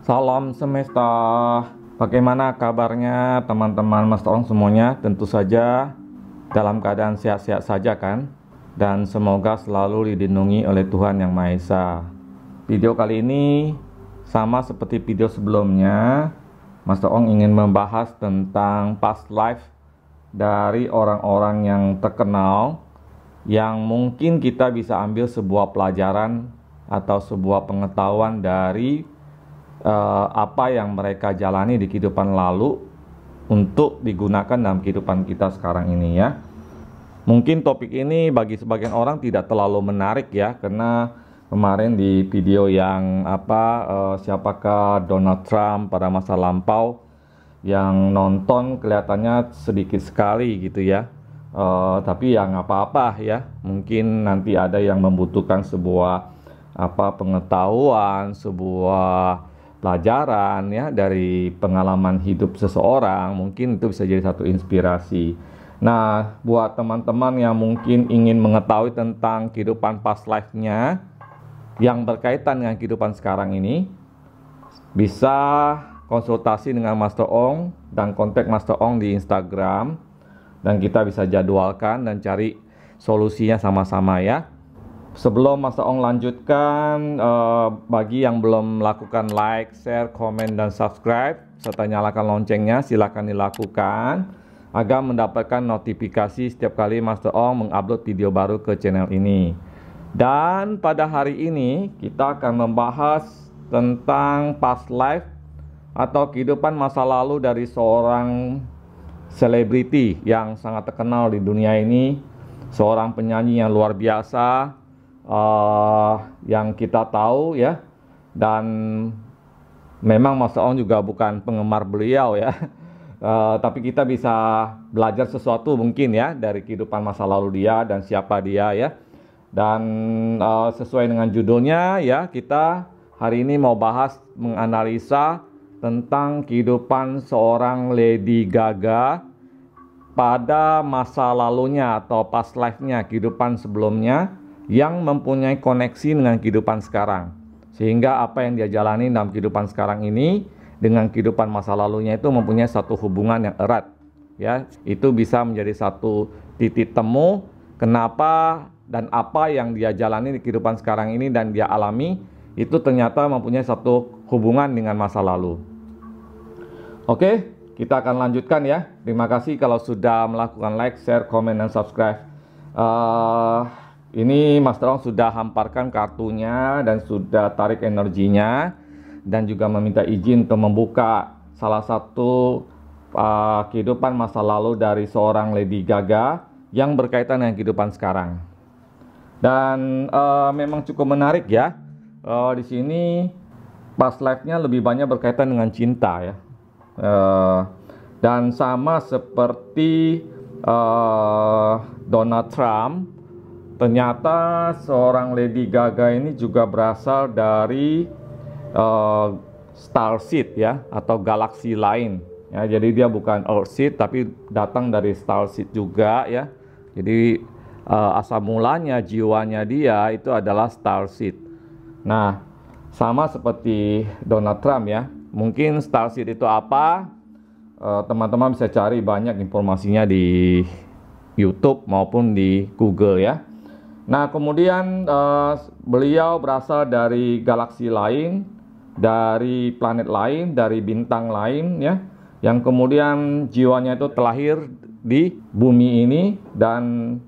Salam semesta. Bagaimana kabarnya teman-teman Master Ong semuanya? Tentu saja dalam keadaan sehat-sehat saja kan? Dan semoga selalu dilindungi oleh Tuhan Yang Maha Esa. Video kali ini sama seperti video sebelumnya, Master Ong ingin membahas tentang past life dari orang-orang yang terkenal, yang mungkin kita bisa ambil sebuah pelajaran atau sebuah pengetahuan dari apa yang mereka jalani di kehidupan lalu untuk digunakan dalam kehidupan kita sekarang ini ya. Mungkin topik ini bagi sebagian orang tidak terlalu menarik ya, karena kemarin di video yang siapakah Donald Trump pada masa lampau, yang nonton kelihatannya sedikit sekali gitu ya. Tapi ya nggak apa-apa ya, mungkin nanti ada yang membutuhkan sebuah pengetahuan, sebuah pelajaran ya dari pengalaman hidup seseorang, mungkin itu bisa jadi satu inspirasi. Nah, buat teman-teman yang mungkin ingin mengetahui tentang kehidupan past life-nya yang berkaitan dengan kehidupan sekarang ini, bisa konsultasi dengan Master Ong dan kontak Master Ong di Instagram, dan kita bisa jadwalkan dan cari solusinya sama-sama ya. Sebelum Master Ong lanjutkan, bagi yang belum melakukan like, share, komen, dan subscribe, serta nyalakan loncengnya, silakan dilakukan agar mendapatkan notifikasi setiap kali Master Ong mengupload video baru ke channel ini. Dan pada hari ini kita akan membahas tentang past life atau kehidupan masa lalu dari seorang selebriti yang sangat terkenal di dunia ini, seorang penyanyi yang luar biasa, yang kita tahu ya, dan memang Master Ong juga bukan penggemar beliau ya. Tapi kita bisa belajar sesuatu mungkin ya dari kehidupan masa lalu dia dan siapa dia ya. Dan sesuai dengan judulnya ya, kita hari ini mau bahas menganalisa tentang kehidupan seorang Lady Gaga pada masa lalunya atau past life-nya, kehidupan sebelumnya yang mempunyai koneksi dengan kehidupan sekarang, sehingga apa yang dia jalani dalam kehidupan sekarang ini dengan kehidupan masa lalunya itu mempunyai satu hubungan yang erat ya. Itu bisa menjadi satu titik temu kenapa dan apa yang dia jalani di kehidupan sekarang ini dan dia alami itu ternyata mempunyai satu hubungan dengan masa lalu. Oke, kita akan lanjutkan ya. Terima kasih kalau sudah melakukan like, share, komen, dan subscribe. Ini Master Ong sudah hamparkan kartunya dan sudah tarik energinya, dan juga meminta izin untuk membuka salah satu kehidupan masa lalu dari seorang Lady Gaga yang berkaitan dengan kehidupan sekarang. Dan memang cukup menarik ya. Di sini past life-nya lebih banyak berkaitan dengan cinta ya. Dan sama seperti Donald Trump, ternyata seorang Lady Gaga ini juga berasal dari Starseed ya, atau galaksi lain ya. Jadi dia bukan Earthseed tapi datang dari Starseed juga ya. Jadi asal mulanya jiwanya dia itu adalah Starseed. Nah, sama seperti Donald Trump ya. Mungkin Starseed itu apa? Teman-teman bisa cari banyak informasinya di YouTube maupun di Google ya. Nah, kemudian beliau berasal dari galaksi lain, dari planet lain, dari bintang lain ya, yang kemudian jiwanya itu terlahir di bumi ini. Dan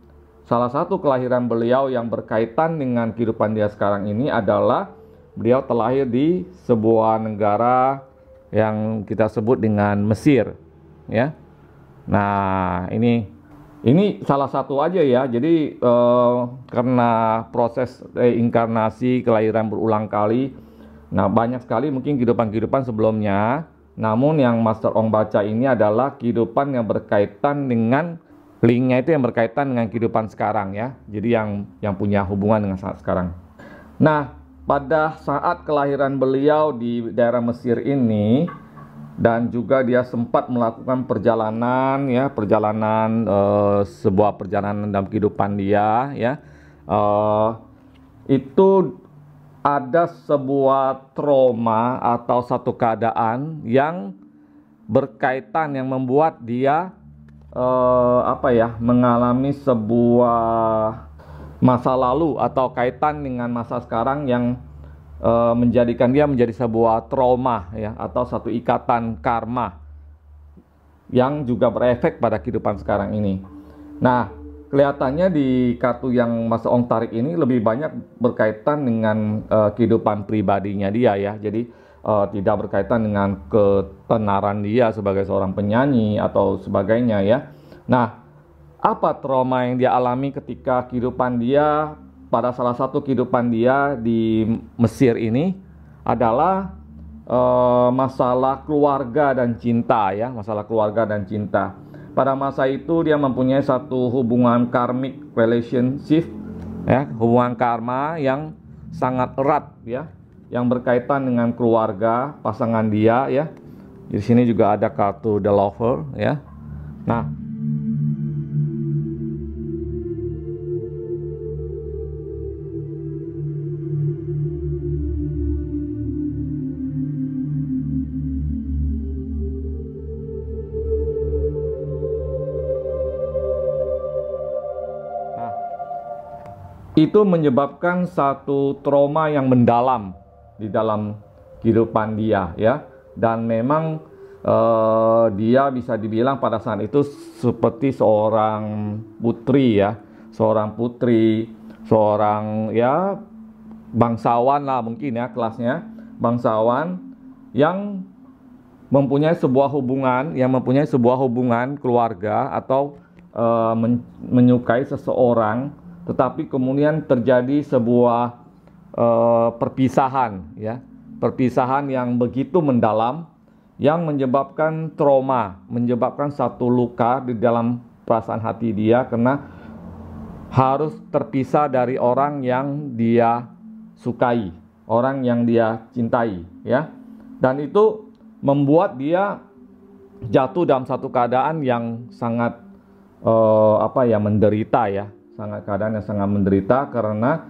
salah satu kelahiran beliau yang berkaitan dengan kehidupan dia sekarang ini adalah beliau terlahir di sebuah negara yang kita sebut dengan Mesir ya. Nah, ini salah satu aja ya. Jadi karena proses reinkarnasi, kelahiran berulang kali, nah banyak sekali mungkin kehidupan-kehidupan sebelumnya. Namun yang Master Ong baca ini adalah kehidupan yang berkaitan dengan linknya itu yang berkaitan dengan kehidupan sekarang ya. Jadi yang punya hubungan dengan saat sekarang. Nah, pada saat kelahiran beliau di daerah Mesir ini, dan juga dia sempat melakukan perjalanan ya, sebuah perjalanan dalam kehidupan dia ya, itu ada sebuah trauma atau satu keadaan yang berkaitan yang membuat dia mengalami sebuah masa lalu atau kaitan dengan masa sekarang yang menjadikan dia menjadi sebuah trauma ya, atau satu ikatan karma yang juga berefek pada kehidupan sekarang ini. Nah, kelihatannya di kartu yang Mas Ong tarik ini lebih banyak berkaitan dengan kehidupan pribadinya dia ya. Jadi tidak berkaitan dengan ketenaran dia sebagai seorang penyanyi atau sebagainya ya. Nah, apa trauma yang dia alami ketika kehidupan dia pada salah satu kehidupan dia di Mesir ini adalah masalah keluarga dan cinta ya, masalah keluarga dan cinta. Pada masa itu dia mempunyai satu hubungan karmic relationship ya, hubungan karma yang sangat erat ya, yang berkaitan dengan keluarga pasangan dia ya. Di sini juga ada kartu The Lover ya. Nah, itu menyebabkan satu trauma yang mendalam di dalam kehidupan dia ya, dan memang dia bisa dibilang pada saat itu seperti seorang putri ya, seorang putri, seorang ya bangsawan lah mungkin ya, kelasnya bangsawan yang mempunyai sebuah hubungan keluarga atau menyukai seseorang, tetapi kemudian terjadi sebuah perpisahan ya, perpisahan yang begitu mendalam yang menyebabkan trauma, menyebabkan satu luka di dalam perasaan hati dia karena harus terpisah dari orang yang dia sukai, orang yang dia cintai ya. Dan itu membuat dia jatuh dalam satu keadaan yang sangat menderita ya. Keadaan yang sangat menderita karena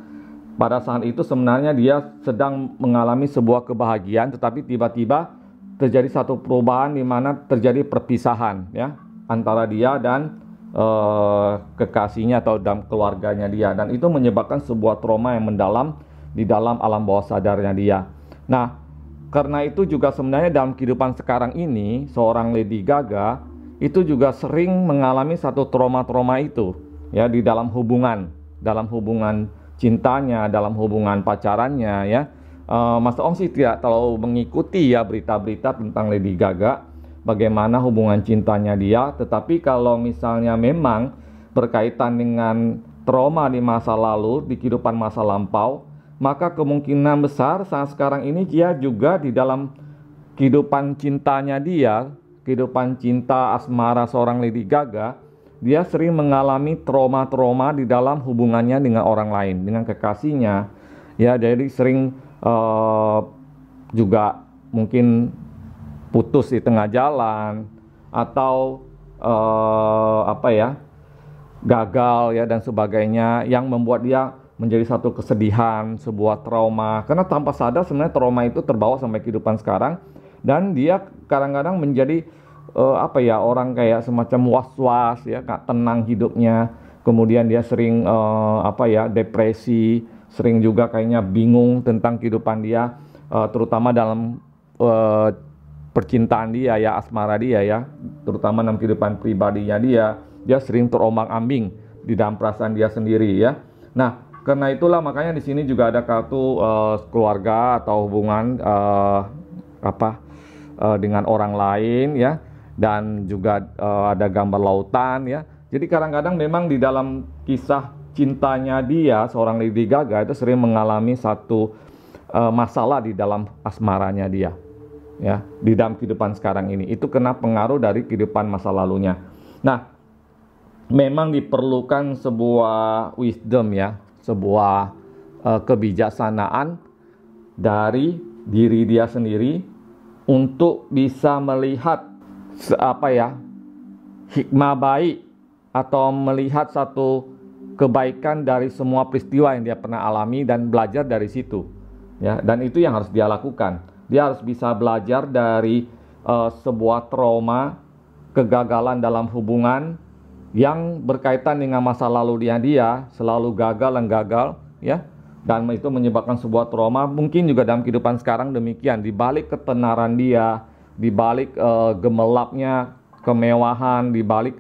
pada saat itu sebenarnya dia sedang mengalami sebuah kebahagiaan, tetapi tiba-tiba terjadi satu perubahan di mana terjadi perpisahan ya antara dia dan kekasihnya atau dalam keluarganya dia, dan itu menyebabkan sebuah trauma yang mendalam di dalam alam bawah sadarnya dia. Nah, karena itu juga sebenarnya dalam kehidupan sekarang ini seorang Lady Gaga itu juga sering mengalami satu trauma-trauma itu ya, di dalam hubungan cintanya, dalam hubungan pacarannya ya. Mas Ong sih tidak terlalu mengikuti ya berita-berita tentang Lady Gaga, bagaimana hubungan cintanya dia, tetapi kalau misalnya memang berkaitan dengan trauma di masa lalu, di kehidupan masa lampau, maka kemungkinan besar saat sekarang ini dia juga di dalam kehidupan cintanya dia, kehidupan cinta asmara seorang Lady Gaga, dia sering mengalami trauma-trauma di dalam hubungannya dengan orang lain, dengan kekasihnya ya. Jadi sering juga mungkin putus di tengah jalan atau gagal ya dan sebagainya, yang membuat dia menjadi satu kesedihan, sebuah trauma, karena tanpa sadar sebenarnya trauma itu terbawa sampai kehidupan sekarang, dan dia kadang-kadang menjadi orang kayak semacam was-was ya, gak tenang hidupnya, kemudian dia sering depresi, sering juga kayaknya bingung tentang kehidupan dia, terutama dalam percintaan dia ya, asmara dia ya, terutama dalam kehidupan pribadinya dia sering terombang-ambing di dalam perasaan dia sendiri ya. Nah, karena itulah makanya di sini juga ada kartu keluarga atau hubungan dengan orang lain ya, dan juga ada gambar lautan ya. Jadi kadang-kadang memang di dalam kisah cintanya dia, seorang Lady Gaga itu sering mengalami satu masalah di dalam asmaranya dia ya, di dalam kehidupan sekarang ini. Itu kena pengaruh dari kehidupan masa lalunya. Nah, memang diperlukan sebuah wisdom ya, sebuah kebijaksanaan dari diri dia sendiri untuk bisa melihat hikmah baik atau melihat satu kebaikan dari semua peristiwa yang dia pernah alami dan belajar dari situ ya, dan itu yang harus dia lakukan. Dia harus bisa belajar dari sebuah trauma, kegagalan dalam hubungan yang berkaitan dengan masa lalu dia selalu gagal dan gagal, ya, dan itu menyebabkan sebuah trauma. Mungkin juga dalam kehidupan sekarang demikian, di balik ketenaran dia, di balik gemerlapnya kemewahan, di balik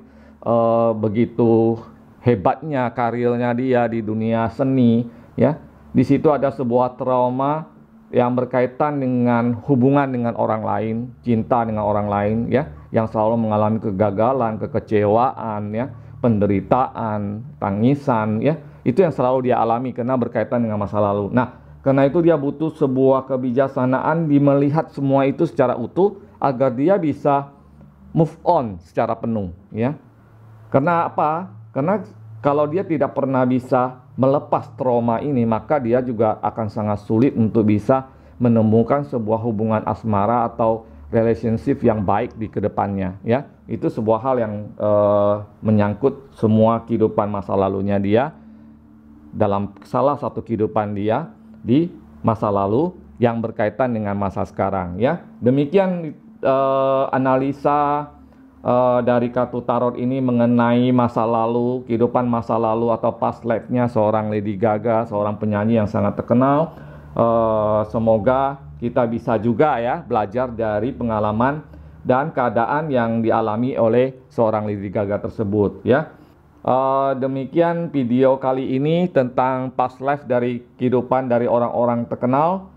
begitu hebatnya karirnya dia di dunia seni, ya, di situ ada sebuah trauma yang berkaitan dengan hubungan dengan orang lain, cinta dengan orang lain, ya, yang selalu mengalami kegagalan, kekecewaan, ya, penderitaan, tangisan, ya, itu yang selalu dia alami karena berkaitan dengan masa lalu. Nah, karena itu dia butuh sebuah kebijaksanaan di melihat semua itu secara utuh agar dia bisa move on secara penuh, ya. Karena apa? Karena kalau dia tidak pernah bisa melepas trauma ini, maka dia juga akan sangat sulit untuk bisa menemukan sebuah hubungan asmara atau relationship yang baik di kedepannya, ya. Itu sebuah hal yang menyangkut semua kehidupan masa lalunya dia, dalam salah satu kehidupan dia di masa lalu yang berkaitan dengan masa sekarang, ya. Demikian analisa dari kartu tarot ini mengenai masa lalu, kehidupan masa lalu atau past life-nya seorang Lady Gaga, seorang penyanyi yang sangat terkenal. Semoga kita bisa juga, ya, belajar dari pengalaman dan keadaan yang dialami oleh seorang Lady Gaga tersebut, ya. Demikian video kali ini tentang past life dari kehidupan dari orang-orang terkenal.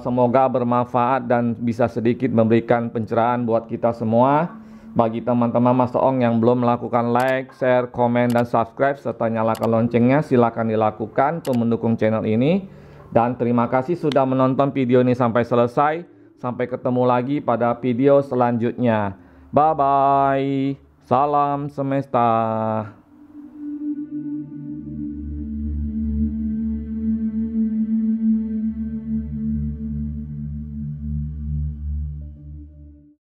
Semoga bermanfaat dan bisa sedikit memberikan pencerahan buat kita semua. Bagi teman-teman Master Ong yang belum melakukan like, share, komen, dan subscribe serta nyalakan loncengnya, silakan dilakukan untuk mendukung channel ini. Dan terima kasih sudah menonton video ini sampai selesai. Sampai ketemu lagi pada video selanjutnya. Bye bye. Salam semesta.